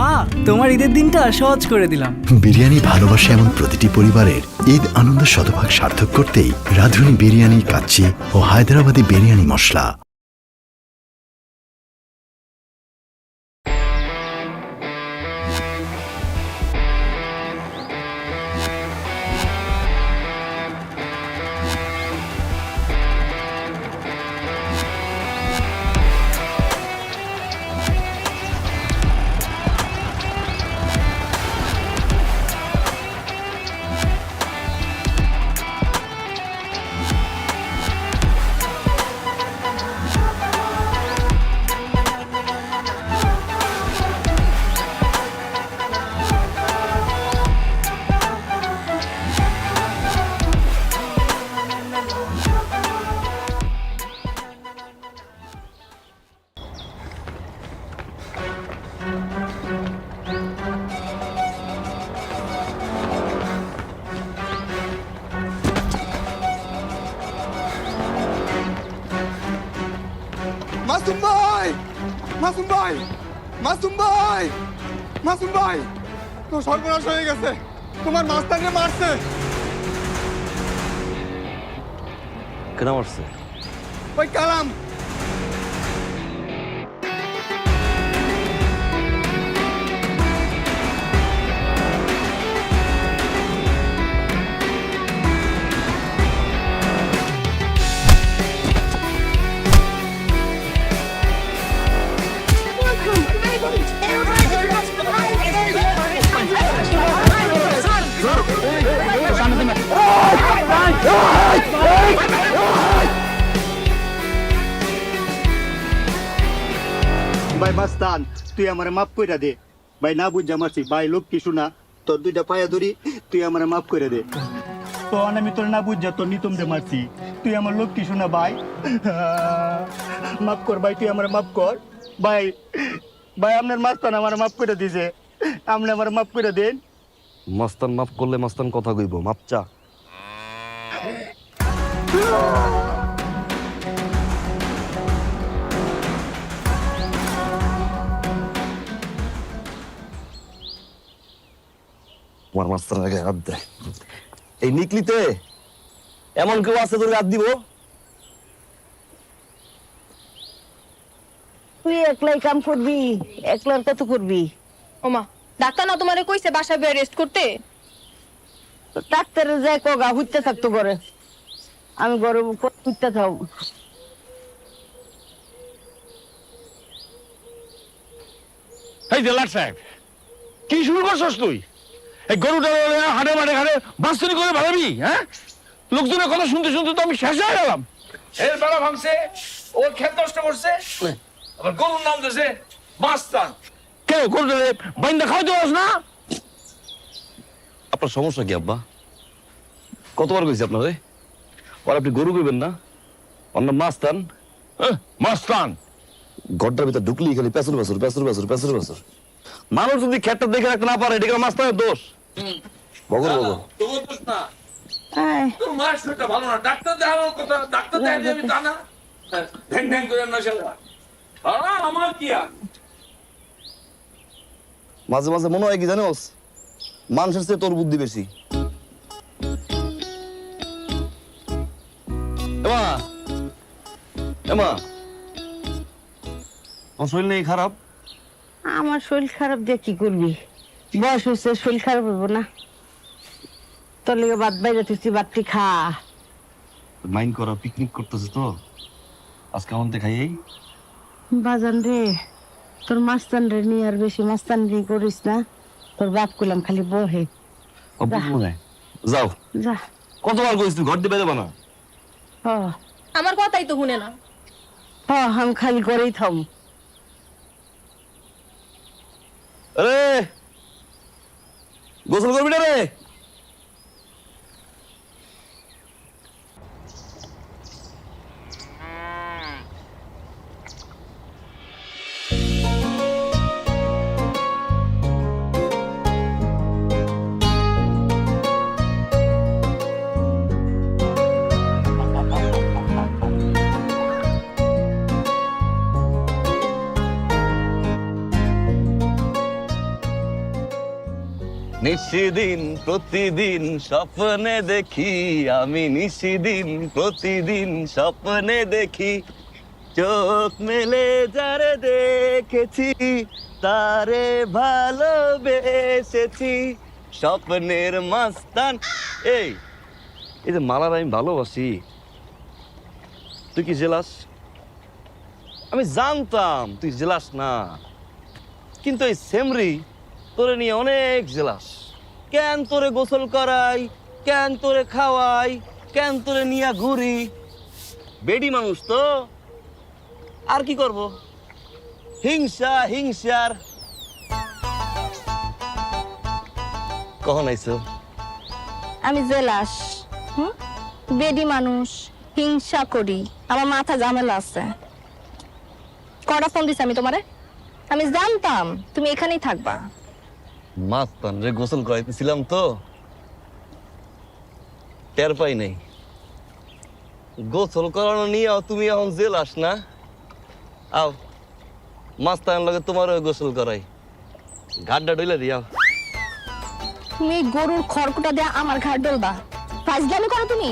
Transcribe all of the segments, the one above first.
মা, তোমার ঈদের দিনটা সহজ করে দিলাম। বিরিয়ানি ভালোবাসে এমন প্রতিটি পরিবারের ঈদ আনন্দ শতভাগ সার্থক করতেই রাঁধুনি বিরিয়ানি, কাচ্চি ও হায়দ্রাবাদি বিরিয়ানি মশলা। মাসুম ভাই, মাসুম ভাই, মাসুম ভাই, মাসুম ভাই, তো সর্বনাশ হয়ে গেছে। তোমার মাস্টারকে মারছে। কেন মারছে? ওই কালাম। ভাই মাস্তান, তুই আমারে মাফ কইরা দে ভাই, না বুঝা মারছি ভাই, লোক কিছু না, তোর দুইটা পায়া ধরি, তুই আমারে মাফ করে দে। তো আমি তোর না বুঝা তোর নিতম দে মারছি, তুই আমার লোক কিছু না ভাই, মাফ কর ভাই, তুই আমারে মাফ কর ভাই। ভাই আপনার মাস্তান আমার মাফ করে দিছে, আপনি আমার মাফ করে দেন। মাস্তান মাফ করলে মাস্তান কথা কইব, মাপ চা। আমার মাস্টার আগে হাত দেয়। এই নিকলিতে এমন কেউ আছে তোর হাত দিব? তুই একলাই কাম করবি, একলার কত করবি? ওমা, ডাক্তার না তোমারে কইছে বাসায় বেড রেস্ট করতে? ডাক্তারে যায় কগা হুইতে থাকতো ঘরে, আমি ঘরে হুইতে থাক। এই জেলার সাহেব, কি শুরু করছস তুই? এই গরুটা হাটে মাঠে ঘাটে বাস্তনি করে ভাড়াবি? হ্যাঁ, লোকজনের কথা শুনতে শুনতে তো আমি শেষ হয়ে গেলাম। এর বেলা ভাঙছে, ওর ক্ষেত নষ্ট করছে, আবার গরুর নাম দিয়েছে মাস্তান। কেউ গরুটা বাইন্দা খাওয়াতে পারছ না? আপনার সমস্যা কি আব্বা? কতবার কইছি আপনারে আর আপনি গরু কইবেন না, অন্য মাস্তান। মাস্তান ঘরটার ভিতর ঢুকলি খালি পেছর পেছর পেছর পেছর পেছর পেছর। মানুষ যদি খেতটা দেখে রাখতে না পারে, এটা মাস্তানের দোষ। বগর বগর তোমার দোষ না, তোর মায়ের শরীরটা ভালো না, ডাক্তার দেখানোর কথা, ডাক্তার দেখাই আমি তা না, ঢ্যাং ঢ্যাং করে না শালা। আমার কি আর মাঝে মাঝে মনে হয় কি জানোস, মানুষের চেয়ে তোর বুদ্ধি বেশি। এমা এমা, তোর শরীর নেই খারাপ? আমার শরীর খারাপ দিয়ে কি করবি? বয়স হচ্ছে, শরীর খারাপ হইব না? তোর লেগে ভাত বাইরে তুই ভাতটি খা। মাইন্ড করা, পিকনিক করতেছে তো আজকে আমাদের খাইয়েই। বাজান রে, তোর মাস্তান রে নিয়ে আর বেশি মাস্তান রে করিস না। তোর বাপ কুলাম খালি বহে। যাও, যা। কতবার কইস তুই ঘর দিয়ে বেরোবা না? আমার কথাই তো শুনে না। আমি খালি করেই থাম। আরে গোসল করবি না রে? নিশিদিন প্রতিদিন স্বপ্নে দেখি আমি নিশিদিন প্রতিদিন স্বপ্নে দেখি চোখ মেলে যারে দেখেছি তারে ভালোবেসেছি স্বপ্নের মাস্তান। এই এই যে মালার আমি ভালোবাসি, তুই কি জেলাস? আমি জানতাম তুই জেলাস না, কিন্তু এই সেমরি তোরে নিয়ে অনেক জেলাস। কেন তোরে গোসল করাই, কেন তোরে খাওয়াই, কেন তোরে নিয়ে ঘুরি। বেডি মানুষ তো, আর কি করব? হিংসা হিংসার। কখন আইছো? আমি জেলাস, বেডি মানুষ, হিংসা করি, আমার মাথা ঝামেলা আছে। কটা ফোন দিছি আমি তোমারে? আমি জানতাম তুমি এখানেই থাকবা। মাস্তান রে গোসল করাইতেছিলাম তো, টের পাই নাই। গোসল করানো নিয়ে তুমি এখন জেলাস না? আও মাস্তান লগে তোমারও গোসল করাই, ঘাটটা ডইলা দিয়াও। তুমি এই গরুর খড়কুটা দিয়ে আমার ঘাট ডলবা? ফাজলামি করো তুমি।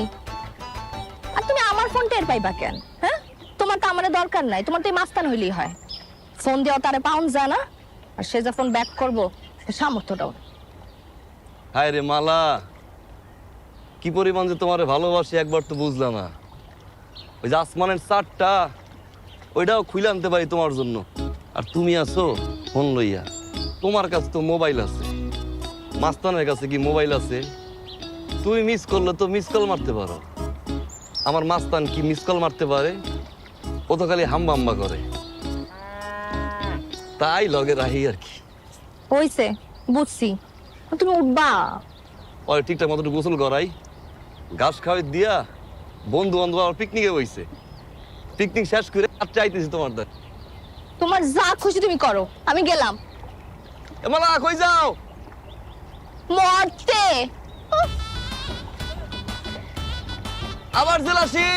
আর তুমি আমার ফোন টের পাইবা কেন? হ্যাঁ, তোমার তো আমার দরকার নাই, তোমার তো এই মাস্তান হইলেই হয়। ফোন দেওয়া তারে পাউন্ড যায় না, আর সে যখন ব্যাক করবো সামর্থ্যটাও। হায় রে মালা, কি পরিমাণ যে তোমারে ভালোবাসি একবার তো বুঝলাম না। ওই যে আসমানের চারটা, ওইটাও খুলে আনতে পারি তোমার জন্য। আর তুমি আছো ফোন লইয়া, তোমার কাছে তো মোবাইল আছে, মাস্তানের কাছে কি মোবাইল আছে? তুমি মিস করলে তো মিস কল মারতে পারো। আমার মাস্তান কি মিস কল মারতে পারে? ও তো খালি হাম্বা হাম্বা করে, তাই লগে রাহি আর কি। হইছে, বুঝছি, তুমি উঠবা। ওই ঠিকঠাক মতো গোসল করাই, ঘাস খাওয়াই দিয়া বন্ধু বান্ধব আমার পিকনিকে বইছে। পিকনিক শেষ করে আর চাইতেছি তোমার দ্বার। তোমার যা খুশি তুমি করো, আমি গেলাম। মালা কই যাও? মরতে আবার জেলাসি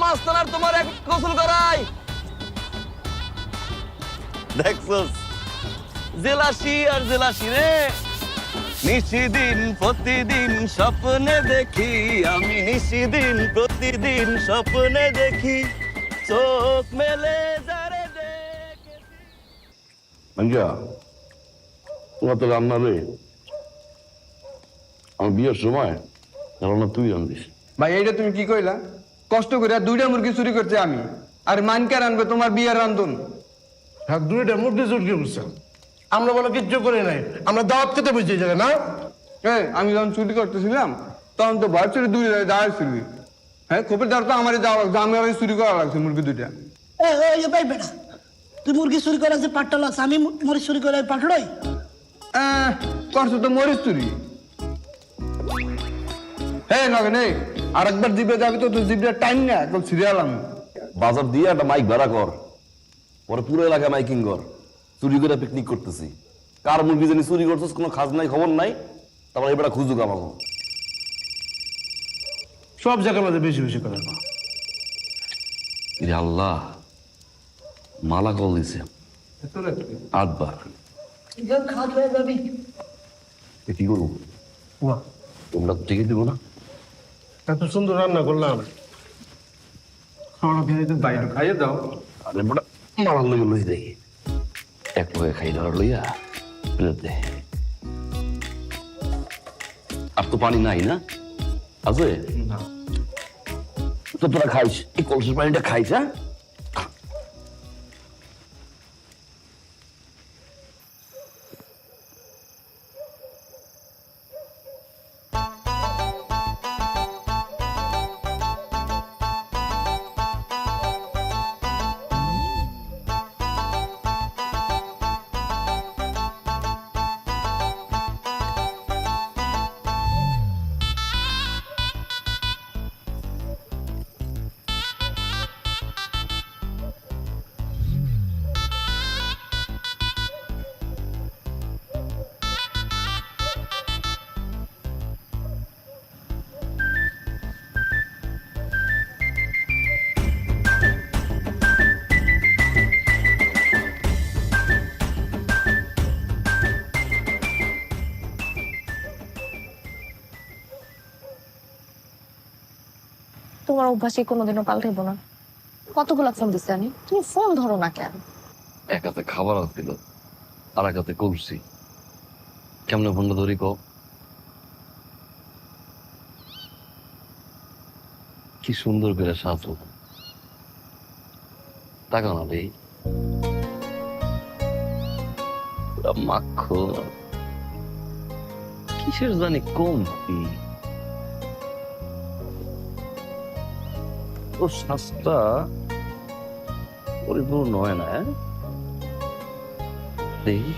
মাস্তানার তোমার এক গোসল করাই। দেখছস, জেলাসি আর জেলাসি রে। নিশিদিন প্রতিদিন স্বপ্নে দেখি আমি, নিশিদিন প্রতিদিন স্বপ্নে দেখি চোখ মেলে যারে দেখেছি। মঞ্জা, তোমার তো রান্না রে, আমার বিয়ের সময় রান্না তুই রান্ধিস। ভাই এইটা তুমি কি কইলা? কষ্ট করে 2টা মুরগি চুরি করছে আমি, আর মানকে রানবে তোমার বিয়ের রান্ধুন। হ্যাঁ, 2টা মুরগি চুরি করছে। আমরা বলে কিচ্ছু করি নাই, আমরা দাওয়াত খেতে বুঝছি জায়গা না। আমি যখন চুরি করতেছিলাম তখন তো ভয় চুরি 2 দাঁড়ায় চুরি। হ্যাঁ, খোপের দাঁড় তো আমারই যাওয়া লাগছে, আমি আবার চুরি করা লাগছে মুরগি 2টা। ভাই বেটা, তুই মুরগি চুরি করে যে পাটটা লাগছে, আমি মরিচ চুরি করে পাঠড়াই। করছো তো মরিচ চুরি। হ্যাঁ নগেন, আর একবার জিপে যাবি তো তুই জিপটা টাইম না একদম সিরিয়াল আমি। বাজার দিয়ে একটা মাইক ভাড়া কর, পরে পুরো এলাকায় মাইকিং কর। চুরি করে পিকনিক করতেছি, কার মুরগি জানি চুরি করছিস, কোনো খাজ নাই, খবর নাই। তারপর এবার খুঁজুক আমাকে। সব জায়গার মধ্যে বেশি বেশি করে না। ইরে আল্লাহ, মালা কল দিছে 8বার। কি করবো? তোমরা তো ঠিকই দিব না? এত সুন্দর রান্না করলাম, বাইরে খাইয়ে দাও। আরে বড় মালা লইয়া লই দেখি, এক লগে খাই ধর লইয়া প্লেট দে। আর তো পানি নাই না? আছে তো, তোরা খাইস এই কলসের পানিটা খাইস। হ্যাঁ, তোমার অভ্যাসে কোনোদিনও পাল্টাইবো না। কতগুলা ফোন দিচ্ছে আমি, তুমি ফোন ধরো না কেন? এক হাতে খাবার আসছিল, আর এক হাতে কলসি। কেমনে ফোনটা ধরি কও? কি সুন্দর করে সাজো, টাকা না রে, পুরা মাখন। কিসের জানি কমতি, ওর শ্বাসটা পরিপূর্ণ হয় না। দেখি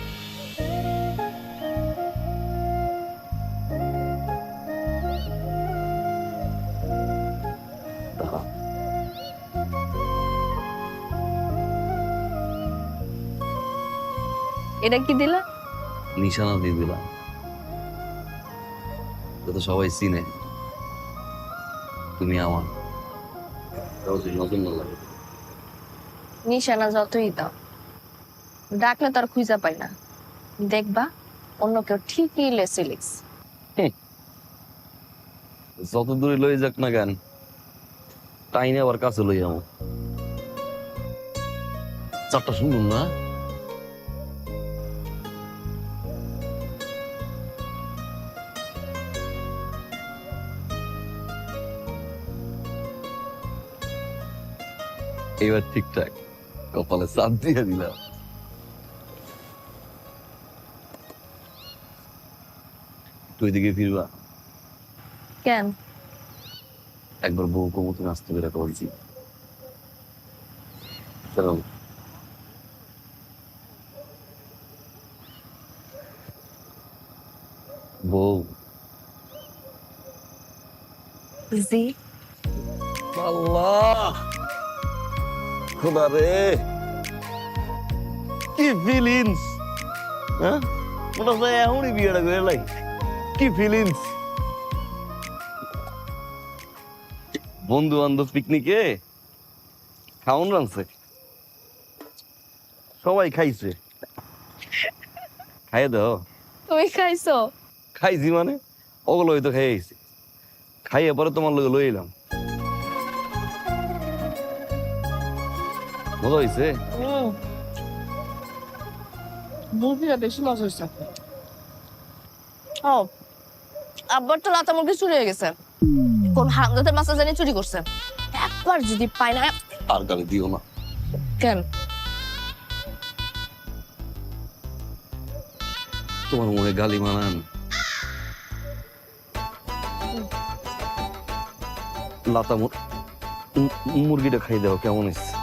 এটা কি দিলা? নিশানা দিয়ে দিলাম, যাতে সবাই চিনে তুমি আমার, নতুন না লাগে। নিশানা যতই দাও, ডাকলে তার খুঁজা পাই না। দেখবা অন্য কেউ ঠিকই লেসে লিখস। যত দূরে লই যাক না কেন, টাইনে আবার কাছে লই যাবো। চারটা শুনুন না, এবার ঠিকঠাক কপালে চাপ দিয়ে দিলাম। তুই দিকে ফিরবা? কেন? একবার বউ কমতে নাচতে বেরা করছি। চলো বউ। জি আল্লাহ খোদা রে, কি ফিলিংস! হ্যাঁ, মনে হয় এখনই বিয়েটা করে লাই। কি ফিলিংস! বন্ধু বান্ধব পিকনিকে খাওন রানছে, সবাই খাইছে। খাইয়ে দাও। তুমি খাইছো? খাইছি মানে ওগুলো হয়তো খাইয়ে আইছি, খাইয়ে পরে তোমার লোক লই এলাম। মজা হয়েছে? মুরগিটা বেশি মজা হয়েছে। ও, আব্বার তো লাতা মুরগি চুরি হয়ে গেছে। কোন হারামজাদার মাছ জানি চুরি করছে। একবার যদি পাই না। আর গালি দিও না। কেন? তোমার মনে গালি মানান? লাতা মুরগিটা খাই দাও, কেমন হয়েছে?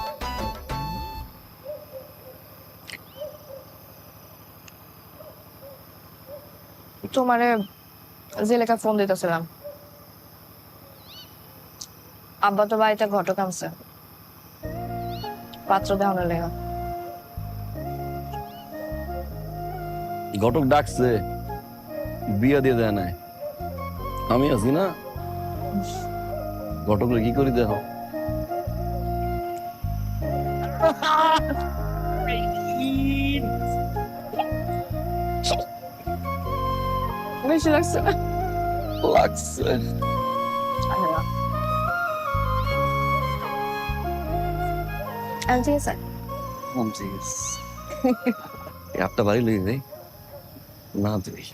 তোমারে যে লেখা ফোন দিতেছিলাম, আব্বা তো বাড়িতে ঘটক আনছে, পাত্র দেওয়ানোর লেখা। ঘটক ডাকছে, বিয়া দিয়ে দেয় নাই। আমি আছি না, ঘটকরে কি করি দেখো। বেশি লাগছে না? লাগছে। ঠিক আছে, একটা বাড়ি লই যাই না তুই।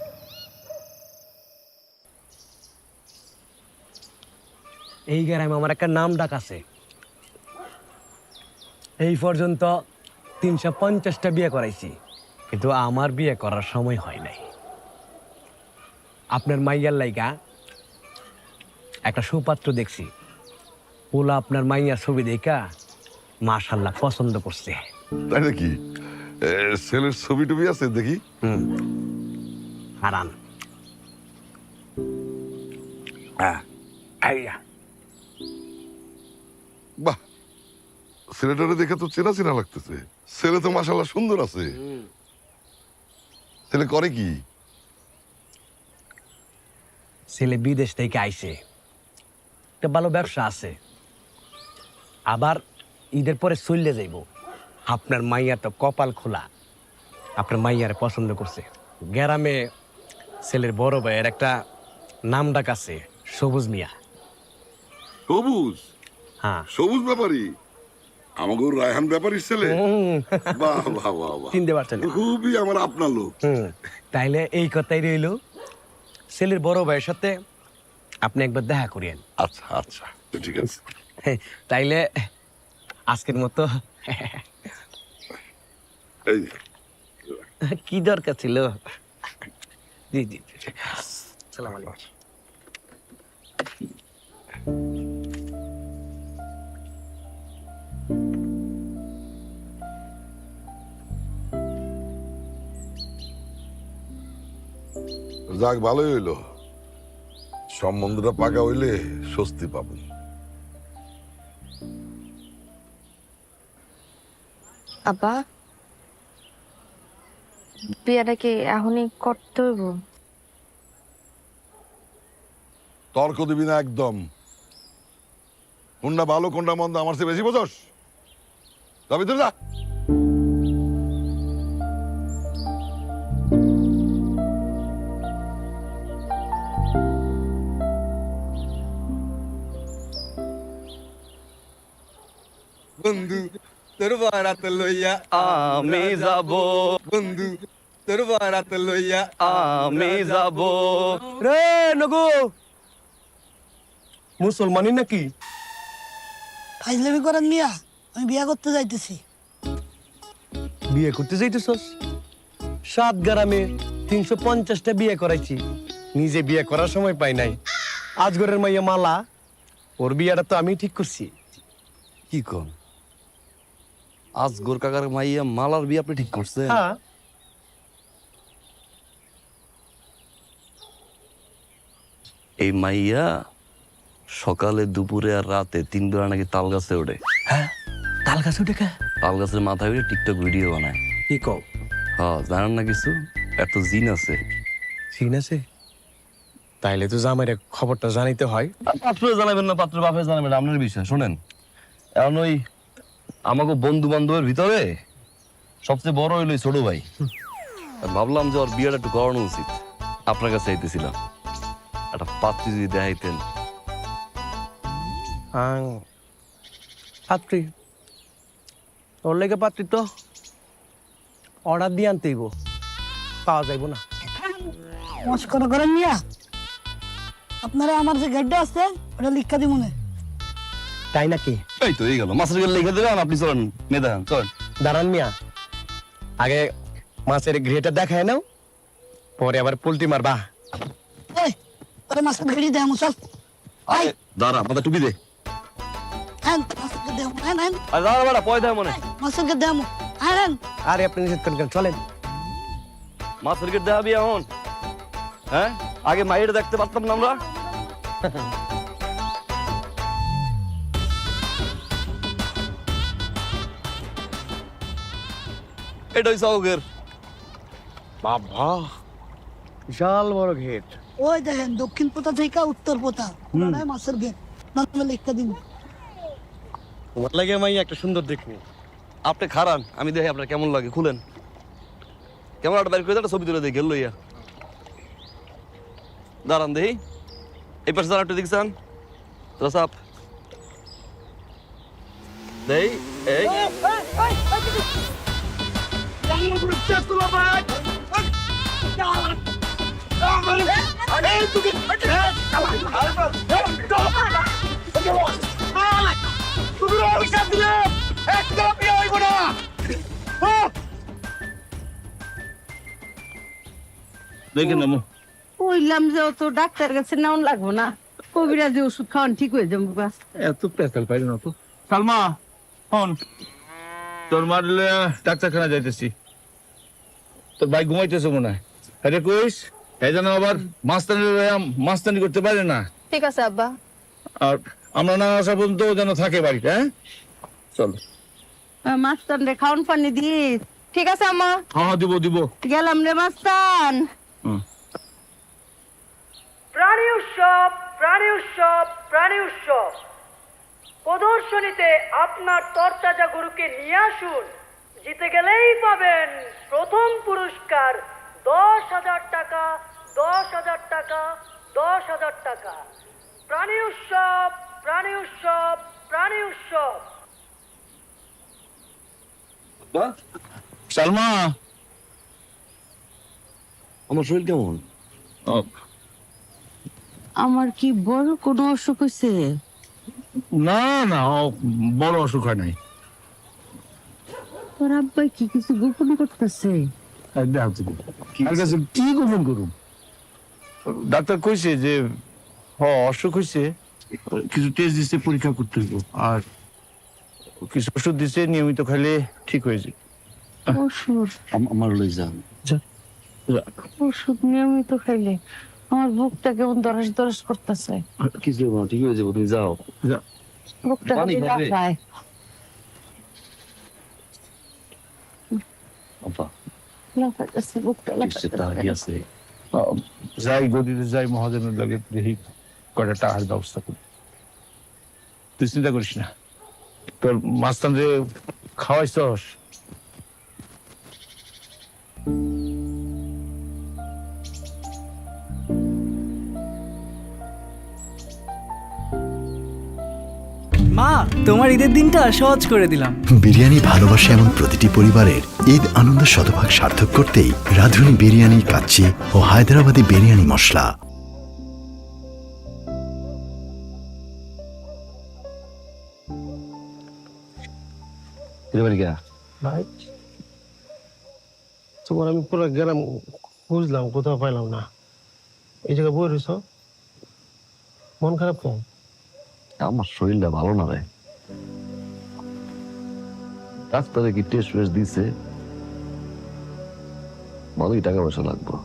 এই গ্রামে আমার একটা নাম ডাক আছে। এই পর্যন্ত 350টা বিয়ে করাইছি, কিন্তু আমার বিয়ে করার সময় হয় নাই। আপনার মাইয়ার লাইগা একটা সুপাত্র দেখছি, ওলা আপনার মাইয়ার ছবি দেখা মাশাআল্লাহ পছন্দ করছে। তাই নাকি? ছেলের ছবি টবি আছে দেখি। হারান। বাহ, ছেলেটারে দেখে তো চেনা চেনা লাগতেছে। ছেলে তো মাশাআল্লাহ সুন্দর আছে। ছেলে করে কি? ছেলে বিদেশ থেকে আইছে, একটা ভালো ব্যবসা আছে, আবার ঈদের পরে চললে যাইব। আপনার মাইয়া তো কপাল খোলা, আপনার মাইয়ারে পছন্দ করছে। গ্রামে ছেলের বড় ভাইয়ের একটা নাম ডাক আছে, সবুজ মিয়া। সবুজ হ্যাঁ সবুজ ব্যাপারী আমাকে রায়হান ব্যাপারীর ছেলে বাহ বাহ বাহ বাহ চিনতে পারছেন খুবই আমার আপনার লোক তাইলে এই কথাই রইল ছেলের বড় ভাইয়ের সাথে আপনি একবার দেখা করিয়েন। আচ্ছা আচ্ছা ঠিক আছে তাইলে আজকের মতো এই কি দরকার ছিল? জি জি সালাম আলাইকুম। যাক ভালোই হইলো সম্বন্ধটা পাকা হইলে স্বস্তি পাবো। আব্বা বিয়াটা কি এখনই করতে হইব? তর্ক দিবি না একদম। কোনটা ভালো কোনটা মন্দ আমার চেয়ে বেশি বোঝস? যা ভিতরে যা। বন্ধু তোর বারাত লইয়া আমি যাব, বন্ধু তোর বারাত লইয়া আমি যাব। রে নগো মুসলমানি নাকি? ফাইজলামি করেন মিয়া, আমি বিয়া করতে যাইতেছি। বিয়ে করতে যাইতেছস? 7 গ্রামে 350টা বিয়ে করাইছি, নিজে বিয়ে করার সময় পাই নাই। আজগরের মাইয়া মালা, ওর বিয়েটা তো আমি ঠিক করছি। কি কোন আজগর কাকার মাইয়া মালার বিয়ে আপনি ঠিক করছেন? হ্যাঁ এই মাইয়া সকালে দুপুরে আর রাতে 3 বেলা নাকি তাল গাছে ওঠে। হ্যাঁ তাল গাছ উঠে কা? তাল গাছের মাথায় উঠে টিকটক ভিডিও বানায়। কি কও? হ্যাঁ জানেন না কিছু? এত জিন আছে। ঠিক আছে, তাইলে তো জামাইরে খবরটা জানাইতে হয়। পাত্র জানাবেন না, পাত্র বাপে জানাবেন, আপনার বিষয়। শোনেন, এখন ওই আমাকে বন্ধু বান্ধবের ভিতরে সবচেয়ে বড় হইলো ছোট ভাই। আর ভাবলাম যে ওর বিয়েটা একটু করানো উচিত। আপনার কাছে চাইতেছিলাম একটা পাত্রী যদি দেখাইতেন। পাত্রী ওর লেগে পাত্রী তো অর্ডার দিয়ে আনতেইব, পাওয়া যাইব না। মস্করা করেন মিয়া, আপনারা আমার যে গাড়িটা আছে ওটা লিখা দিব মনে। তাই নাকি? এই তো এই গেল, মাছের গেলে লিখে দেবেন আপনি। চলেন মেয়ে দেখান, চলেন। দাঁড়ান মিয়া, আগে মাছের ঘেটা দেখায় নাও, পরে আবার পোল্ট্রি মারবা। এই ওরে মাছের ঘেড়ি দেয় মুসল। এই দাঁড়া, মাথা টুপি দে। হ্যাঁ মাছের ঘেড়ি দেয়, হ্যাঁ হ্যাঁ আর দাঁড়া বেটা, পয় দেয় মনে। মাছের ঘেড়ি দেয়, হ্যাঁ হ্যাঁ। আরে আপনি নিষেধ করেন, চলেন। মাছের গেট দেখাবি এখন? হ্যাঁ, আগে মাইয়ের দেখতে পারতাম না আমরা। এটা হইছে অগের। বাবা বিশাল বড় ঘেট। ওই দেখেন দক্ষিণ পোতা থেকে উত্তর পোতা, ওটাই মাছের ঘেট। নামে লিখা দিব। তোমার লাগে মাই একটা সুন্দর দেখবো। আপনি খারান, আমি দেখি আপনার কেমন লাগে। খুলেন ক্যামেরাটা বাইর করে একটা ছবি তুলে দেখি গেল লইয়া। দাঁড়ান দেখি, এই পাশে দাঁড়া, একটু দেখছেন রসাপ দেই। এই দেখেন না কইলাম যে ও তো ডাক্তার কাছে নেওয়া লাগবো না, কবিরাজি ওষুধ খাওয়ান ঠিক হয়ে যাবো। বাস এত পেশাল পাইল না তো। সালমা হন, তোর মারলে ডাক্তারখানা যাইতেছি। তোর ভাই ঘুমাইতেছে মনে হয়। আরে কইস এই যেন আবার মাস্তানি করতে পারে না। ঠিক আছে আব্বা। আর আমরা না আসা পর্যন্ত ও যেন থাকে বাড়িতে। হ্যাঁ চলো। মাস্তান রে খাওয়ান পানি দিস। ঠিক আছে আম্মা। হ্যাঁ দিব দিব। গেলাম রে মাস্তান। প্রাণী উৎসব, প্রাণী উৎসব, প্রাণী উৎসব প্রদর্শনীতে আপনার তরতাজা গরুকে নিয়ে আসুন। জিতে গেলেই পাবেন প্রথম পুরস্কার 10,000 টাকা, 10,000 টাকা, 10,000 টাকা। প্রাণী উৎসব, প্রাণী উৎসব প্রাণী উৎসব সালমা, আমার শরীর কেমন? আমার কি বড় কোনো অসুখ হয়েছে? না না, বড় অসুখ হয় নাই। তোর আব্বাই কি কিছু গোপন করতেছে? কি গোপন করুন? ডাক্তার কইছে যে অসুখ হয়েছে, কিছু টেস্ট দিচ্ছে, পরীক্ষা করতে হইব, আর কিছু ওষুধ দিচ্ছে, নিয়মিত খাইলে ঠিক হয়ে যায়। ওষুধ? আমার লই যান। ওষুধ নিয়মিত খাইলে আমার বুকটা কেমন দরজ দরজ করতেছে। কিছু না, ঠিক হয়ে যাবো, তুমি যাও। বুকটা পানি খাবে? লাফায়। আব্বা, লাফাইতেছে, বুকটা কিসে তাড়ি আছে? যাই গদিতে যাই, মহাজনের লাগে দেখি কয়টা টাকার ব্যবস্থা করি। তুই চিন্তা করিস না, তোর মাস্তান যে খাওয়াইছস। মা, তোমার ঈদের দিনটা সহজ করে দিলাম। বিরিয়ানি ভালোবাসে এমন প্রতিটি পরিবারের ঈদ আনন্দ শতভাগ সার্থক করতেই রাঁধুনি বিরিয়ানি, কাচ্চি ও হায়দ্রাবাদি বিরিয়ানি মশলা। ভাই, তোমার আমি পুরো গেলাম, বুঝলাম, কোথাও পাইলাম না। এই জায়গায় বই রয়েছ, মন খারাপ কেন? আমার শরীরটা ভালো না রে। ডাক্তারে কি টেস্ট ফেস্ট দিছে, ভালোই টাকা পয়সা লাগবে,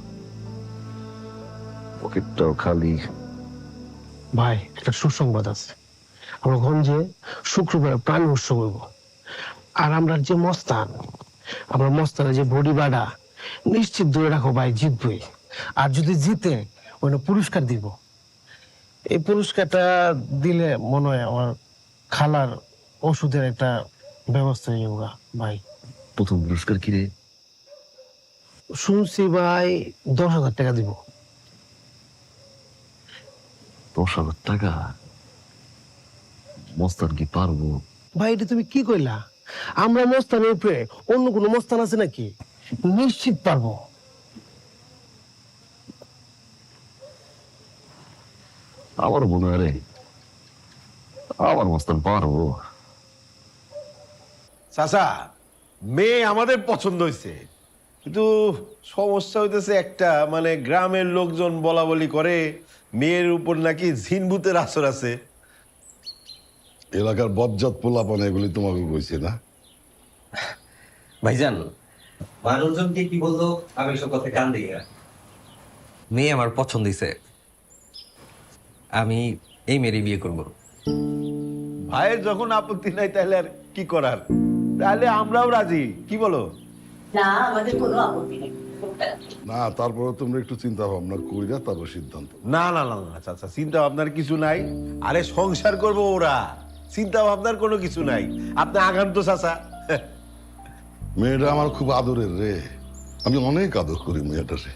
পকেটটাও খালি। ভাই, একটা সুসংবাদ আছে। আমরা গঞ্জে শুক্রবার প্রাণী উৎসব হইব, আর আমরা যে মস্তান, আমরা মস্তানের যে বডি বাড়া নিশ্চিত ধরে রাখো ভাই, জিতবই। আর যদি জিতে ওইটা পুরস্কার দিব। এই পুরস্কারটা দিলে মনে হয় আমার খালার ওষুধের একটা ব্যবস্থা হয়ে যাবে ভাই। প্রথম পুরস্কার কি রে? শুনছি ভাই 10,000 টাকা দিব। 10,000 টাকা? মস্তান কি পারবো? ভাই, এটা তুমি কি কইলা? আমরা মস্তানের উপরে অন্য কোনো মস্তান আছে নাকি? নিশ্চিত পারবো। আমার মনে হয় রে, আমার মস্তান পারবো। চাচা, মেয়ে আমাদের পছন্দ হয়েছে, কিন্তু সমস্যা হইতেছে একটা, মানে গ্রামের লোকজন বলা বলি করে মেয়ের উপর নাকি জিনভূতের আসর আছে। এলাকার বজ্জাত পোলাপান এগুলি তোমাকে কইছে না? ভাইজান, মানুষজনকে কি বললো আমি সব কথা কান দিই না। মেয়ে আমার পছন্দ হয়েছে, আমি এই মেয়েরই বিয়ে করব। ভাইয়ের যখন আপত্তি নাই তাহলে আর কি করার, তাহলে আমরাও রাজি, কি বলো? না, আমাদের কোনো আপত্তি নেই। না, তারপরে তোমরা একটু চিন্তা ভাবনা কইরা তারপর সিদ্ধান্ত। না না না না চাচা, চিন্তা ভাবনার কিছু নাই। আরে সংসার করবো ওরা, চিন্তা ভাবনার কোনো কিছু নাই। আপনি আগান তো চাচা। মেয়েটা আমার খুব আদরের রে, আমি অনেক আদর করি মেয়েটারে।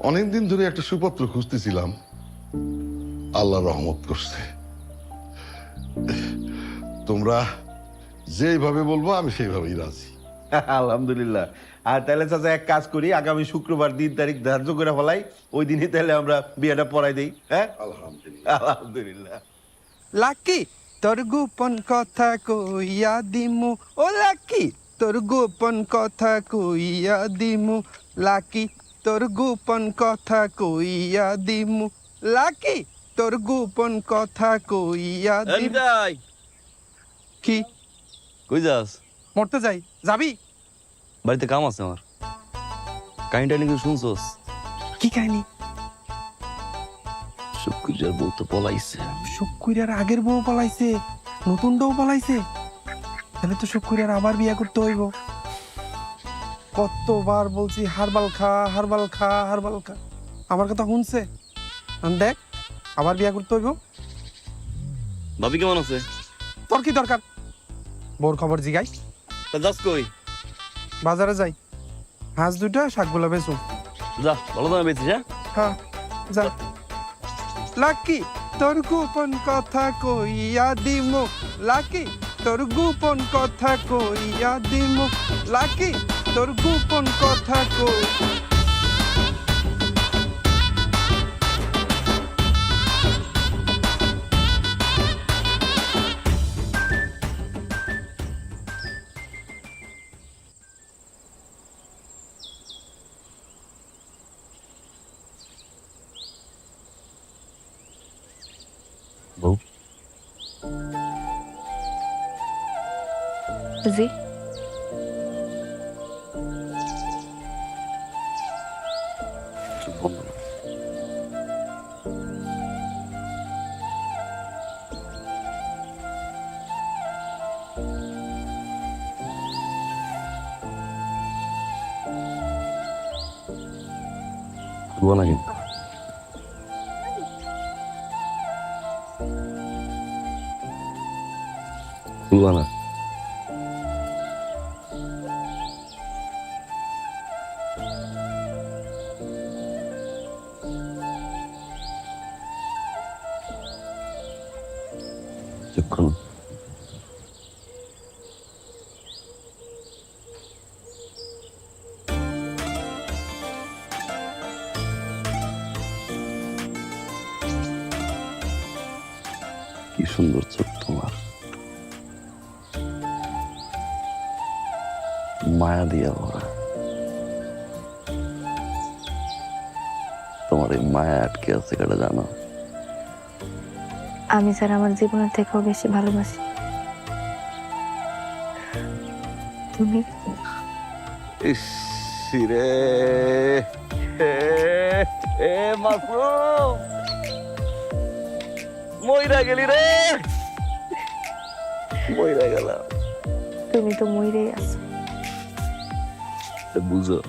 অনেকদিন ধরে একটা সুপাত্র খুঁজতেছিলাম, আল্লাহ রহমত করছে। তোমরা যেইভাবে বলবো আমি সেইভাবেই রাজি। আলহামদুলিল্লাহ। আর তাহলে চাচা এক কাজ করি, আগামী শুক্রবার 3 তারিখ ধার্য করে ফেলাই, ওই দিনই তাহলে আমরা বিয়েটা পড়াই দেই। হ্যাঁ, আলহামদুলিল্লাহ। আলহামদুলিল্লাহ। লাকি তোর গোপন কথা কইয়া দিমু, ও লাকি তোর গোপন কথা কইয়া দিমু, লাকি তোর গোপন কথা কইয়া দিমু, লাকি তোর গোপন কথা কইয়া দিমু। কি কই যাস? মরতে যাই, যাবি? বাড়িতে কাম আছে আমার। কাহিনীটা নাকি শুনছস? কি কাহিনী? শুক্রিয়ার বউ তো পলাইছে। শুক্রিয়ার আগের বউ পালাইছে, নতুন বউ পালাইছে? তাহলে তো শুক্রিয়ার আবার বিয়ে করতে হইব। কতবার বলছি হারবাল খা, হারবাল খা, হারবাল খা, আমার কথা শুনছে? দেখ, আবার বিয়ে করতে হইব। ভাবি কেমন আছে? তোর কি দরকার? বউর খবর জিগাই। তা যাস কই? বাজারে যাই, হাঁস 2টা, শাকগুলা বেচুন। যা, ভালো দামে বেচিস। হ্যাঁ, যা। লাকি তোর গোপন কথা কইয়া দিমু লাকি তোর গোপন কথা কইয়া দিমু লাকি তোর গোপন কথা কই বউ জি বলবো না কিন্তু বলবো না যখন কি সুন্দর চোখ তোমার, মায়া দিয়া ভরা। তোমার এই মায়া আটকে আছে কেটে জানো? আমি স্যার আমার জীবনের থেকেও বেশি ভালোবাসি তুমি। রে মাসুম মইরা গেলি রে, মইরা গেলাম। তুমি তো মইরেই আছো। বুঝো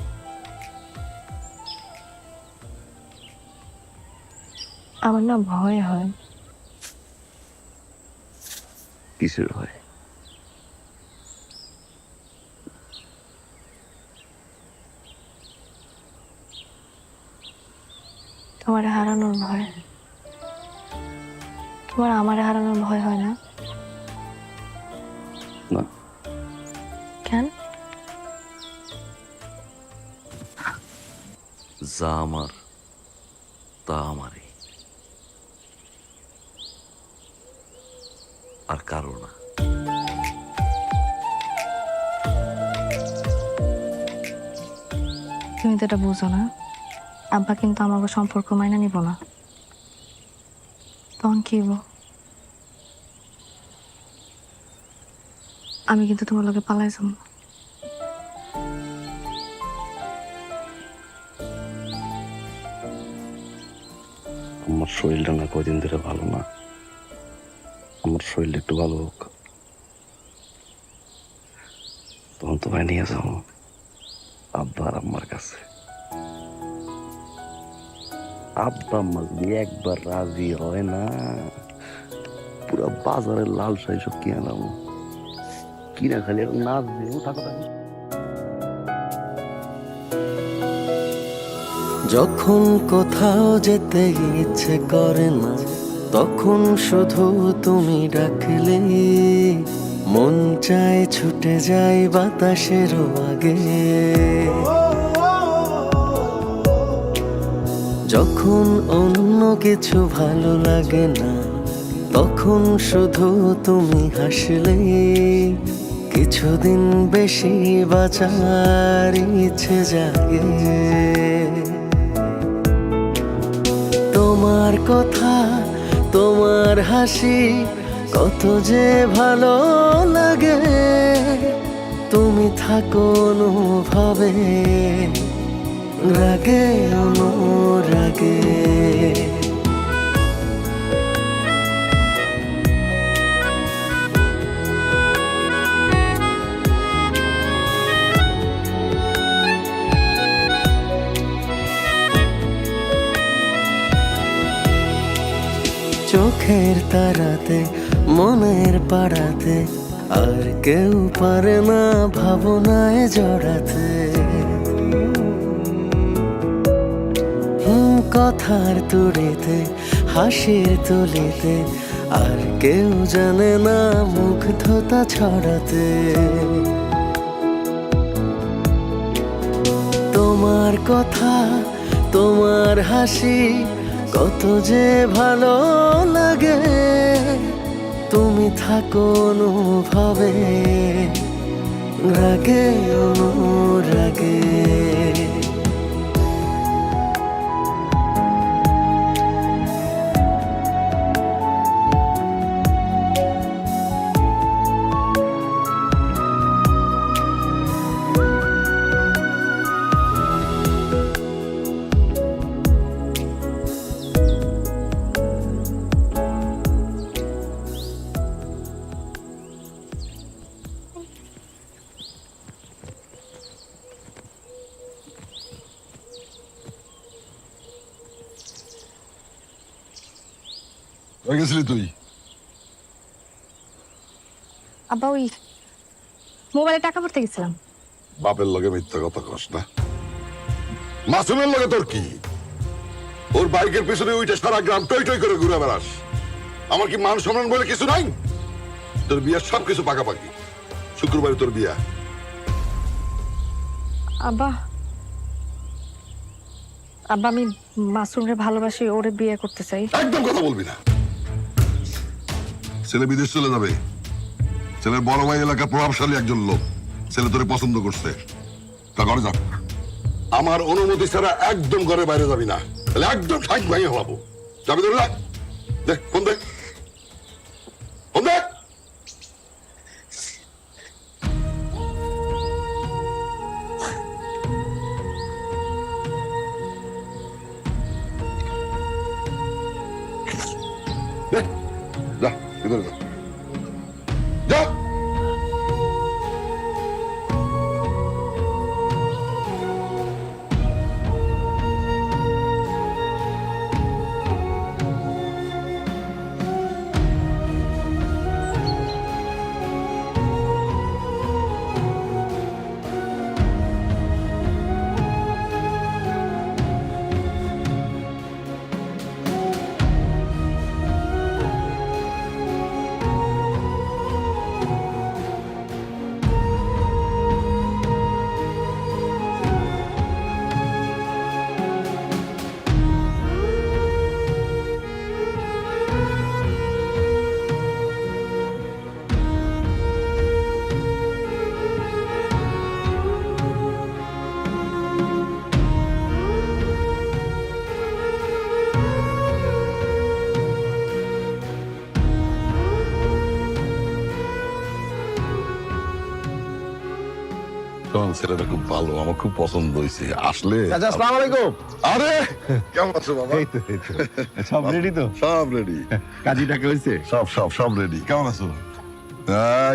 আমার না ভয় হয়। কিসের ভয়? তোমার হারানোর ভয়। তোমার আমার হারানোর ভয় হয় না? না। কেন? যা আমার তা আমারই, আর কারো না। তুমি তো এটা বুঝো না, আব্বা কিন্তু আমাকে সম্পর্ক মাইনা নিব না। তখন কি হইব? আমি কিন্তু তোমার লগে পালাই যাব। আমার শরীরটা না কয়দিন ধরে ভালো না, আমার শরীরটা একটু ভালো হোক, তখন তোমায় নিয়ে যাবো আব্বা আর আম্মার কাছে। আব্বা আম্মা যদি একবার রাজি হয় না, পুরো বাজারের লাল শাড়ি সব কিনে নেবো, কিনা খালি এখন নাচ দিয়ে থাকো থাকি। যখন কোথাও যেতে ইচ্ছে করে না, তখন শুধু তুমি ডাকলে মন চায় ছুটে যায় বাতাসেরও আগে। যখন অন্য কিছু ভালো লাগে না, তখন শুধু তুমি হাসলে কিছুদিন বেশি বাঁচার ইচ্ছে জাগে। তোমার কথা, তোমার হাসি কত যে ভালো লাগে, তুমি থাকো অনুভবে রাগে অনুরাগে। চোখের তারাতে মনের পাড়াতে আর কেউ পারে না ভাবনায় জড়াতে। কথার তুড়িতে হাসির তুলিতে আর কেউ জানে না মুগ্ধতা ছড়াতে তোমার কথা তোমার হাসি কত যে ভালো লাগে তুমি থাকো অনুভবে রাগে অনুরাগে গেছিলি তুই? আব্বা ওই মোবাইলে টাকা ভরতে গেছিলাম। বাপের লগে মিথ্যা কথা কস না। মাসুমের লগে তোর কি? ওর বাইকের পিছনে উইটে সারা গ্রাম টই টই করে ঘুরে বেড়াস। আমার কি মান সম্মান বলে কিছু নাই? তোর বিয়ার সব কিছু পাকাপাকি। শুক্রবারে তোর বিয়া। আব্বা আব্বা আমি মাসুমরে ভালোবাসি, ওরে বিয়ে করতে চাই। একদম কথা বলবি না। ছেলে বিদেশ চলে যাবে। ছেলের বড় ভাই এলাকার প্রভাবশালী একজন লোক। ছেলে তোরে পছন্দ করছে। তা ঘরে যা। আমার অনুমতি ছাড়া একদম ঘরে বাইরে যাবি না। তাহলে একদম ঠাক ভাঙিয়ে হলাবো। যাবি তোর? দেখ ফোন দেখ, ফোন দেখ। যা ভিতরে যা, যা। ছেলেটা খুব ভালো, আমার খুব পছন্দ হয়েছে। আসলে আসসালামু আলাইকুম। আরে কেমন আছো বাবা? সব রেডি তো? সব রেডি। কাজী টাকা হয়েছে? সব রেডি। কেমন আছো?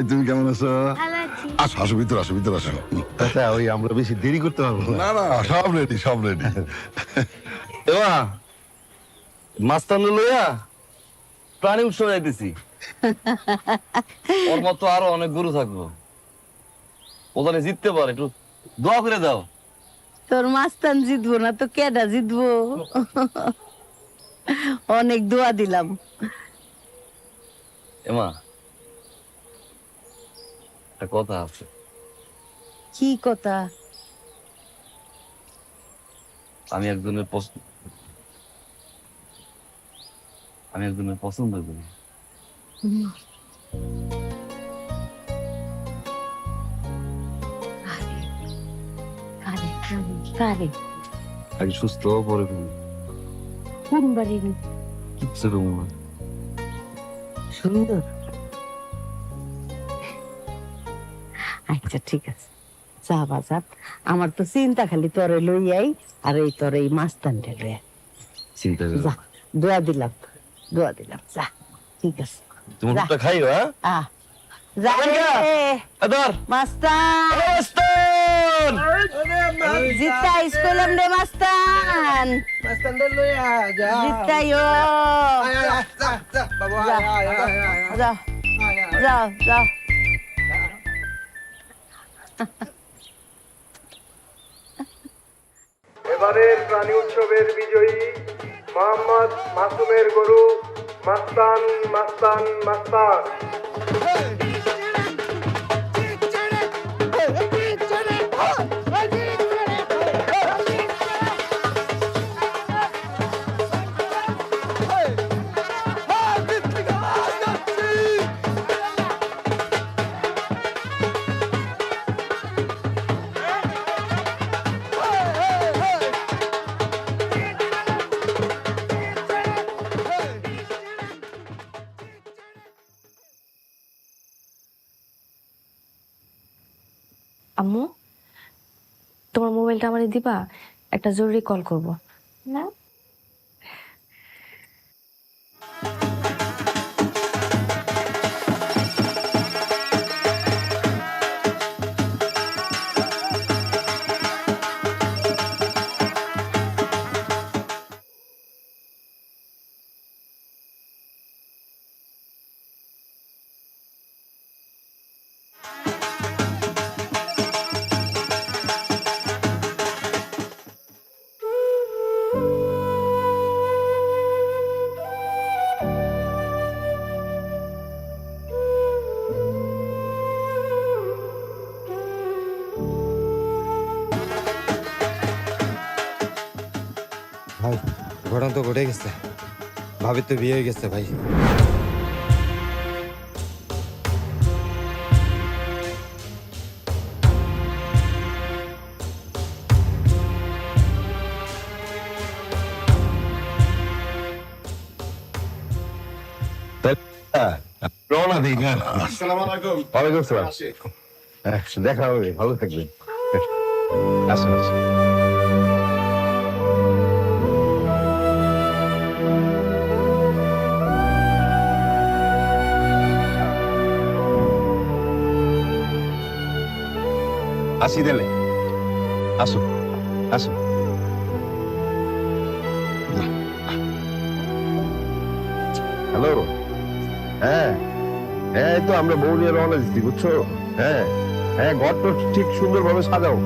তুমি কেমন আছো? আসো আসো, ভিতরে আসো, ভিতরে আসো। আচ্ছা ওই আমরা বেশি দেরি করতে পারবো না না, সব রেডি, সব রেডি। এবা মাস্তান লইয়া প্রাণী উৎসব যাইতেছি। ওর মতো আরো অনেক গরু থাকবো, ওখানে জিততে পারে, একটু দোয়া করে দাও। তোর মাস্তান জিতবো না তো কেডা জিতবো? অনেক দোয়া দিলাম। এমা একটা কথা আছে। কি কথা? আমি একজনের পছন্দ করি। আগে সুস্থ হওয়া পরে কোন বাড়ির? কিচ্ছু তোমার সুন্দর। আচ্ছা ঠিক আছে, যা বাজার। আমার তো চিন্তা খালি তোরে লইয়াই, আর এই তোর এই মাস্তানটা লইয়া। চিন্তা করো। যা, দোয়া দিলাম, দোয়া দিলাম। যা ঠিক আছে, তুমি দুধটা খাইও। হ্যাঁ যা রে মাস্তান। জিতাই স্কুলাম রে মাস্তান। মাস্তান দল লইয়া যা। জিতাইও। বাবু যাও যাও যাও। এবারের প্রাণী উৎসবের বিজয়ী মোহাম্মদ মাসুমের গরু মাস্তান মাস্তান মাস্তান। আম্মু, তোমার মোবাইলটা আমারে দিবা? একটা জরুরি কল করব। না ভাই, ঘটনা তো ঘটে গেছে। ভাবির তো বিয়ে হয়ে গেছে ভাই। রওনা দিই না। ওয়ালাইকুম আসসালাম। দেখা হবে, ভালো থাকবেন। আসুন আসুন। আসি দিলে, আসুন আসুন। হ্যালো, হ্যাঁ হ্যাঁ, এই তো আমরা বউ নিয়ে রওনা দিচ্ছি, বুঝছো? হ্যাঁ হ্যাঁ, ঘর তো ঠিক সুন্দরভাবে সাজাও।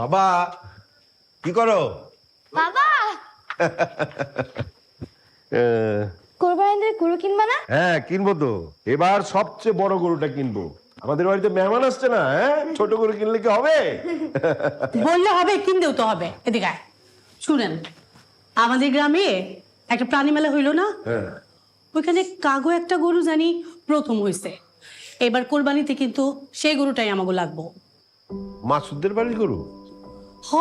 বাবা, কি করো? বাবা, কোরবানির গরু কিনবা না? হ্যাঁ কিনবো তো, এবার সবচেয়ে বড় গরুটা কিনবো। আমাদের বাড়িতে মেহমান আসছে না, হ্যাঁ ছোট গরু কিনলে কি হবে? বললে হবে, কিনতেও তো হবে। এদিকে আয়। শুনেন, আমাদের গ্রামে একটা প্রাণী মেলা হইলো না? ওইখানে কাগো একটা গরু জানি প্রথম হয়েছে। এবার কোরবানিতে কিন্তু সেই গরুটাই আমাকে লাগবো। মাসুদের বাড়ির গরু? হ,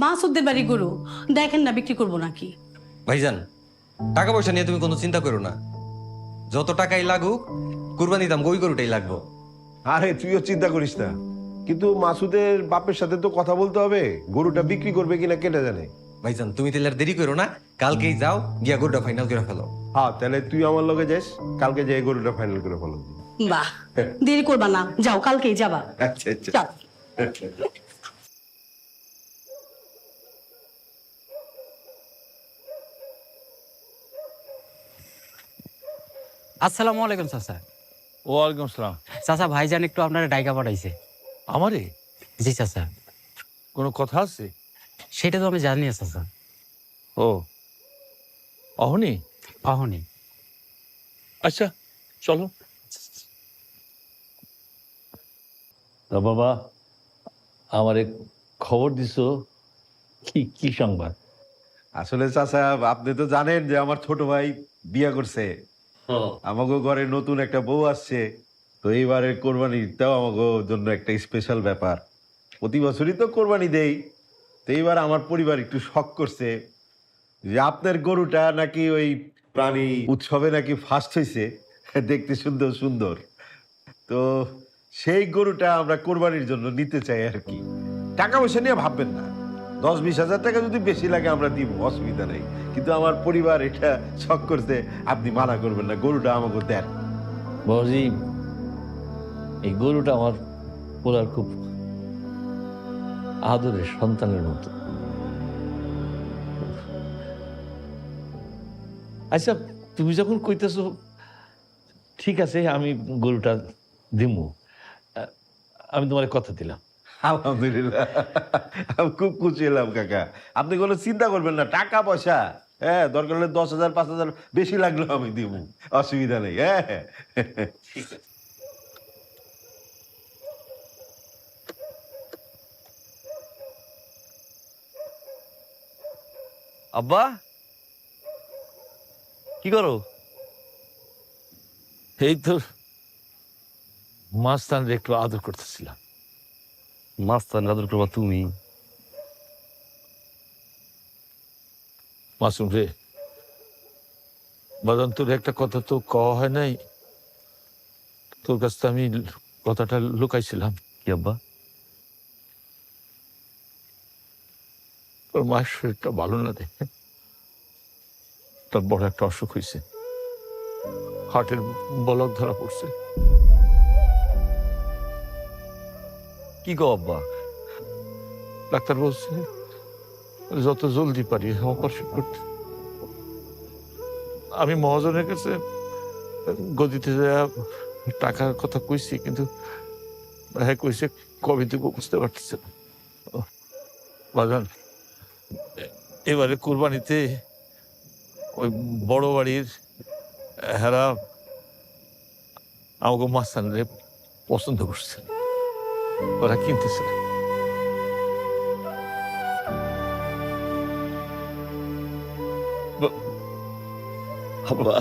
মাসুদের বাড়ির গরু। দেখেন না বিক্রি করবো নাকি? ভাইজান, টাকা পয়সা নিয়ে তুমি কোনো চিন্তা করো না। যত টাকাই লাগুক, কুরবানি দাম ওই গরুটাই লাগবো। আরে তুইও চিন্তা করিস না, কিন্তু মাসুদের বাপের সাথে তো কথা বলতে হবে, গরুটা বিক্রি করবে কিনা কেটে জানে। ভাইজান, তুমি তাহলে আর দেরি করো না, কালকেই যাও, গিয়া গরুটা ফাইনাল করে ফেলো। হ্যাঁ, তাহলে তুই আমার লগে যাস, কালকে যাই গরুটা ফাইনাল করে ফেলো। বাহ, দেরি করবা না, যাও, কালকেই যাবা। আচ্ছা আচ্ছা। চল। আসসালামু আলাইকুম চাচা। ওয়ালাইকুম আসসালাম। চাচা ভাইজান একটু আপনার ডাইকা পাঠাইছে। আমারে? জি চাচা। কোনো কথা আছে? সেটা তো আমি জানি না চাচা। ও অহনি? অহনি। আচ্ছা চলো। তা বাবা আমারে খবর দিছো, কি কি সংবাদ? আসলে চাচা আপনি তো জানেন যে আমার ছোট ভাই বিয়ে করছে, আমাকে ঘরে নতুন একটা বউ আসছে। তো এইবারে কোরবানিটাও আমাকে জন্য একটা স্পেশাল ব্যাপার। প্রতি বছরই তো কোরবানি দেই, তো এইবার আমার পরিবার একটু শখ করছে যে আপনার গরুটা নাকি ওই প্রাণী উৎসবে নাকি ফার্স্ট হয়েছে, দেখতে সুন্দর সুন্দর। তো সেই গরুটা আমরা কোরবানির জন্য নিতে চাই আর কি। টাকা পয়সা নিয়ে ভাববেন না, 10-20 হাজার টাকা যদি বেশি লাগে আমরা দিব, অসুবিধা নেই। কিন্তু আমার পরিবার এটা শখ করছে, আপনি মানা করবেন না, গরুটা আমাকে দেন। বাবাজি এই গরুটা আমার পোলার খুব আদরের সন্তানের মতো। আচ্ছা তুমি যখন কইতেছো ঠিক আছে, আমি গরুটা দিমু, আমি তোমার কথা দিলাম। আলহামদুলিল্লাহ, আমি খুব খুশি হলাম কাকা। আপনি কোনো চিন্তা করবেন না, টাকা পয়সা হ্যাঁ দরকার হলে 10,000 5,000 বেশি লাগলেও আমি দিব, অসুবিধা নেই। হ্যাঁ ঠিক আছে। আব্বা কি করো? এই তো মাস্তান একটু আদর করতেছিলাম। মাস্তান আদর করবা তুমি? মাসুম রে বাদান, তোর একটা কথা তো কওয়া হয় নাই, তোর কাছ থেকে আমি কথাটা লুকাইছিলাম। কি আব্বা? তোর মায়ের শরীরটা ভালো না দেখে, তার বড় একটা অসুখ হয়েছে, হার্টের বলক ধরা পড়ছে। কি গো আব্বা? ডাক্তার বলছে যত জলদি পারি অপারেশন করতে। আমি মহাজনের কাছে গদিতে টাকার কথা কইছি, কিন্তু হ্যাঁ কইছে কবে দেবো বুঝতে পারতেছে না। বাজান এবারে কোরবানিতে ওই বড় বাড়ির হেরা আমাকে মাস্তানরে পছন্দ করছে, ওরা কিনতেছে না। আব্বা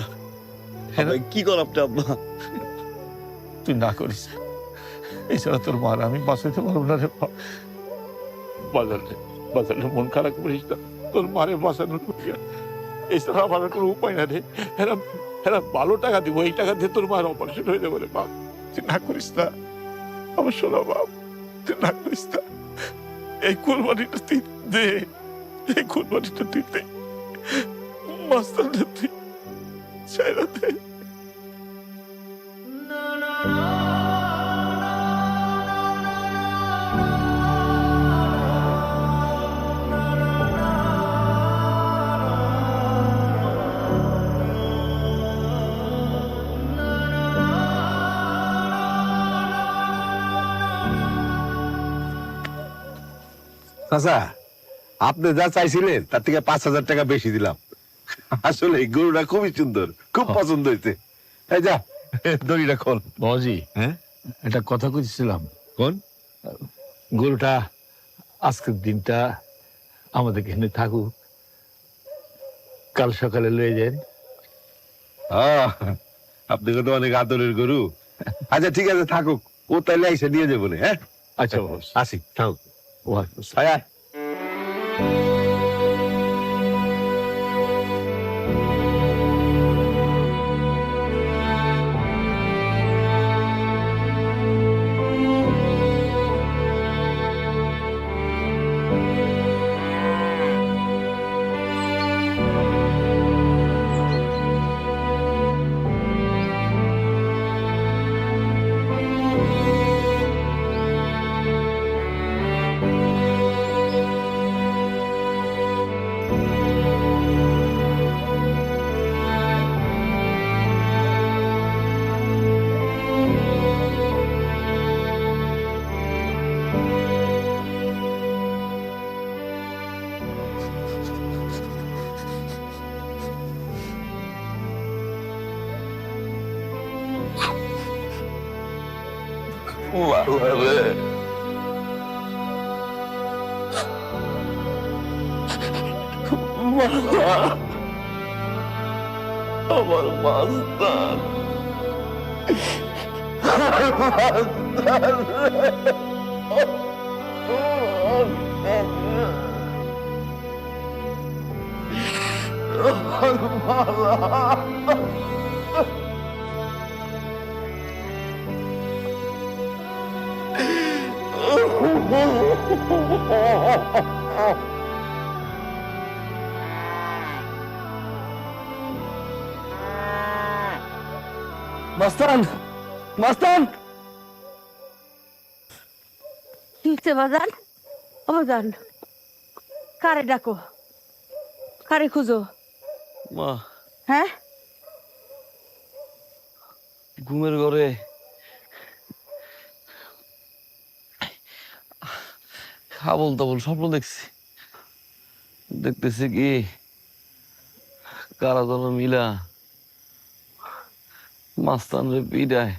কি কর আপনি আব্বা? তুই না করিস, এছাড়া তোর মার আমি বাঁচাইতে পারবো না রে। বাজারে বাজারে মন খারাপ করিস না, তোর মারে বাঁচানোর এছাড়া আমার কোনো উপায় না রে। এরা এরা ভালো টাকা দিব, এই টাকা দিয়ে তোর মায়ের অপারেশন হয়ে যাবে রে বাপ। তুই না করিস না আমার সোনা বাপ, তুই না করিস না। এই কোরবানিটা তুই দে, এই কোরবানিটা তুই দে, মাস্টারটা তুই ছেড়ে দে। চাচা আপনি যা চাইছিলেন তার থেকে 5,000 টাকা বেশি দিলাম। আসলে গরুটা খুবই সুন্দর, খুব পছন্দ হয়েছে। এই যা দড়িটা খোল। বাবাজি হ্যাঁ একটা কথা কইছিলাম। কোন? গরুটা আজকের দিনটা আমাদের এখানে থাকুক, কাল সকালে লয়ে যান। আপনি তো অনেক আদরের গরু। আচ্ছা ঠিক আছে থাকুক, ও তাইলে এসে নিয়ে যাবো। হ্যাঁ আচ্ছা আসি, থাকুক। আয় মালা রে মালা আমার মাস্টার মাস্তান মাস্তান কিনছে বাজান ও বাজান কারে ডাকো কারে খুঁজো মা হ্যাঁ ঘুমের ঘরে আবল তাবল স্বপ্ন দেখতেছি কি কারা যেন মিলা মাস্তান রে পিডায়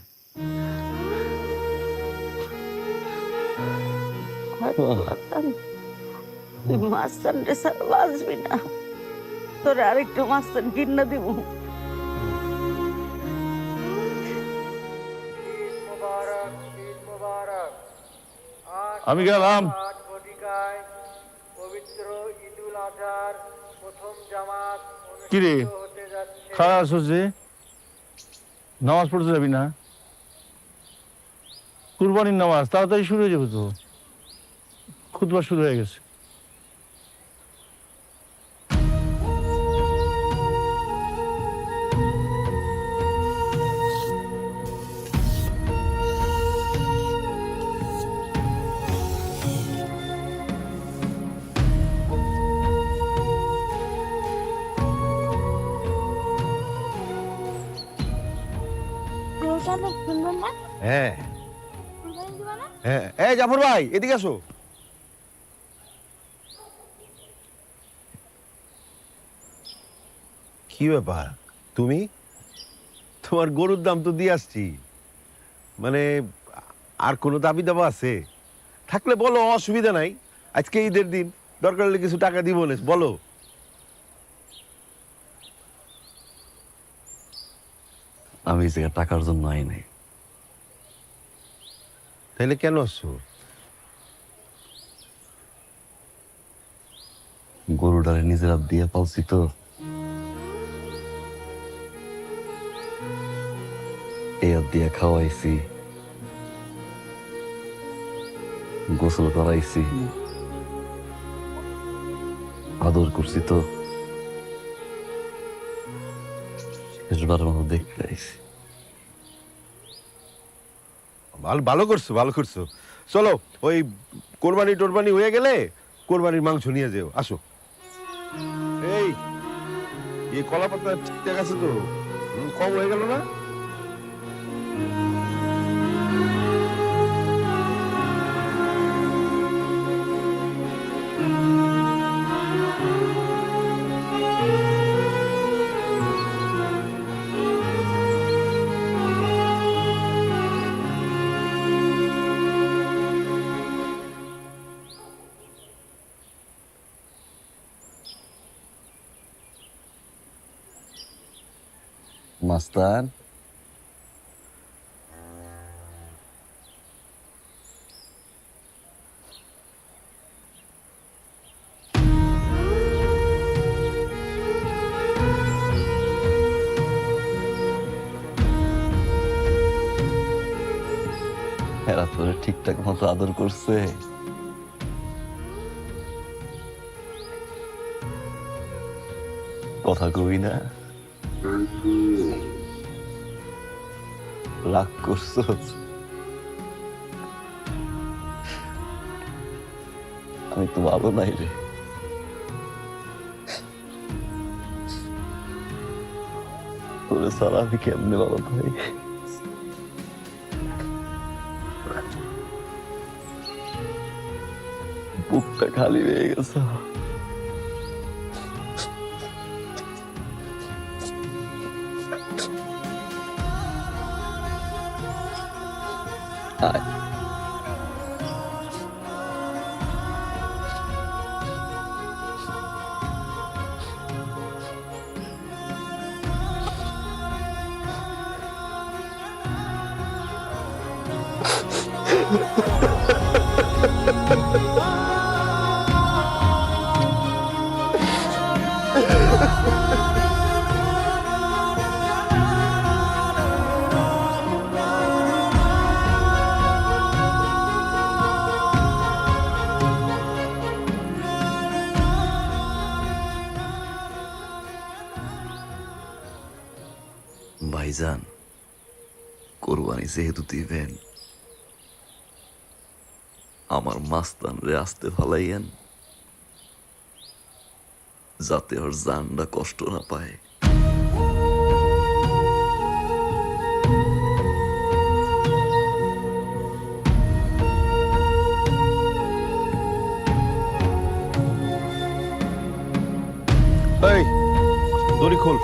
তুই মাস্তান রে স্যার বাঁচবি না তোরে আরেকটু মাস্তান কিনা দিব আমি গেলাম পবিত্র ঈদুল আজহার প্রথম জামাত কিরে খাওয়া আসো যে নামাজ পড়তে যাবি না কুরবানির নামাজ তাড়াতাড়ি শুরু হয়ে যাবে তো খুতবা শুরু হয়ে গেছে হ্যাঁ হ্যাঁ এই জাফর ভাই এদিকে আসো কি ব্যাপার তুমি তোমার গরুর দাম তো দিয়ে আসছি মানে আর কোনো দাবি দাবা আছে থাকলে বলো অসুবিধা নাই আজকে ঈদের দিন দরকার হলে কিছু টাকা দিব না বলো আমি এই জায়গায় টাকার জন্য আই নাই তাহলে কেন আসছো গরুটারে নিজের হাত দিয়ে পালছি তো এই হাত দিয়ে খাওয়াইছি গোসল করাইছি আদর করছি তো শেষবারের মতো দেখতে আইছি ভালো করছো ভালো করছো চলো ওই কোরবানি টোরবানি হয়ে গেলে কোরবানির মাংস নিয়ে যেও আসো এই কলা পাতা ঠিকঠাক আছে তো কম হয়ে গেল না মাস্তান এরা তোরে ঠিকঠাক মতো আদর করছে কথা কবি না রাগ করছো আমি তো ভালো নাই রে তোরে সারা আমি কেমনে ভালো ভাই বুকটা খালি হয়ে গেছে আয় ভাইজান, কোরবানি যেহেতু দিবেন, আমার মাস্তান রে আসতে ফালাইয়েন, যাতে ওর জানটা কষ্ট না পায়। এই দড়ি খোল।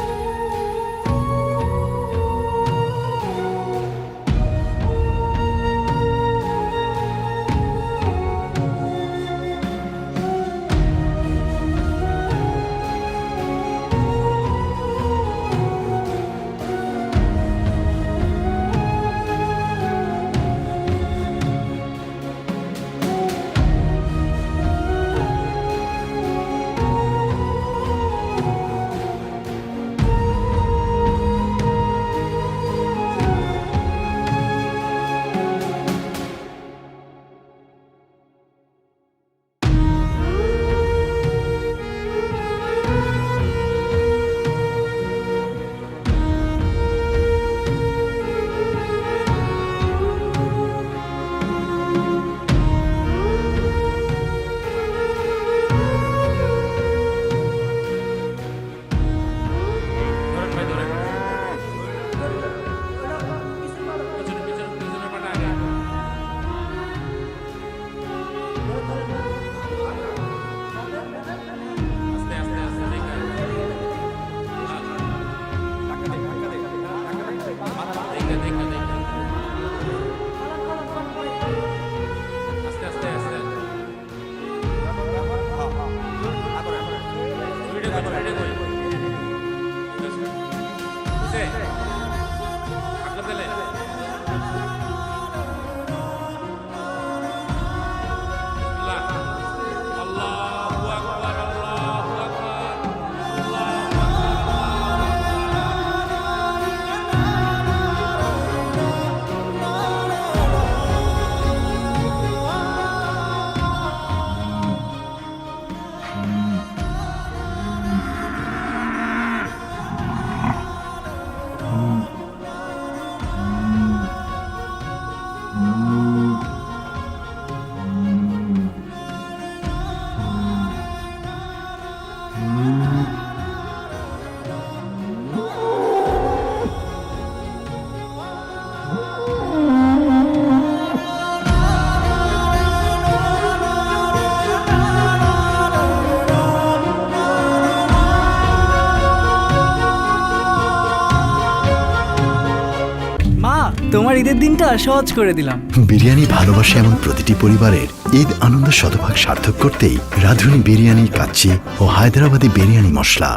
তোমার ঈদের দিনটা সহজ করে দিলাম। বিরিয়ানি ভালোবাসে এমন প্রতিটি পরিবারের ঈদ আনন্দ শতভাগ সার্থক করতেই রাঁধুনি বিরিয়ানি, কাচ্চি ও হায়দ্রাবাদি বিরিয়ানি মশলা।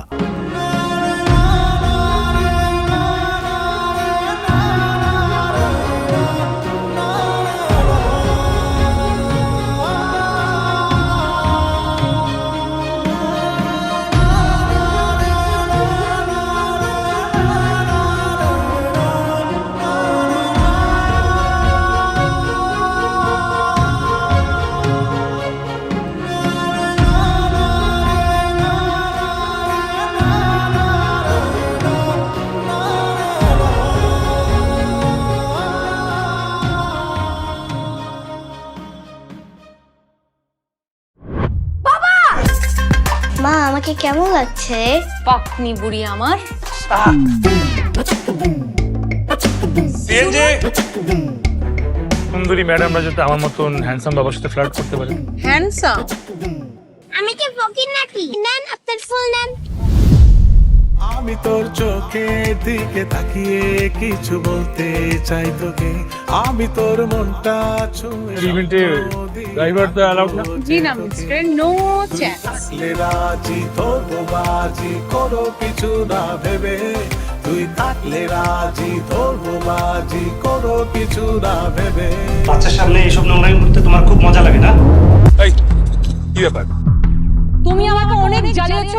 মা, আমাকে কেমন লাগছে? পাকনি বুড়ি আমার। সুন্দরী ম্যাডামরা যাতে আমার মতন হ্যান্ডসাম বাবার সাথে ফ্লার্ট করতে পারে। হ্যান্ডসাম? আমি কি ফকির নাকি? নেন আপনার ফুল নেন। আমি তোর চোখে চোখের দিকে তাকিয়ে কিছু বলতে চাই তোকে, আমি তোর মনটা ছুঁয়ে ড্রাইভার তো অ্যালাউড না। জি না মিস্টার, নো চান্স। থাকলে রাজি ধরবো বাজি, কোনো কিছু না ভেবে। তুই থাকলে রাজি ধরবো বাজি, কোনো কিছু না ভেবে। বাচ্চার সামনে এইসব নোংরামি করতে তোমার খুব মজা লাগে না? এই কি ব্যাপার? তুমি আমাকে অনেক জ্বালিয়েছো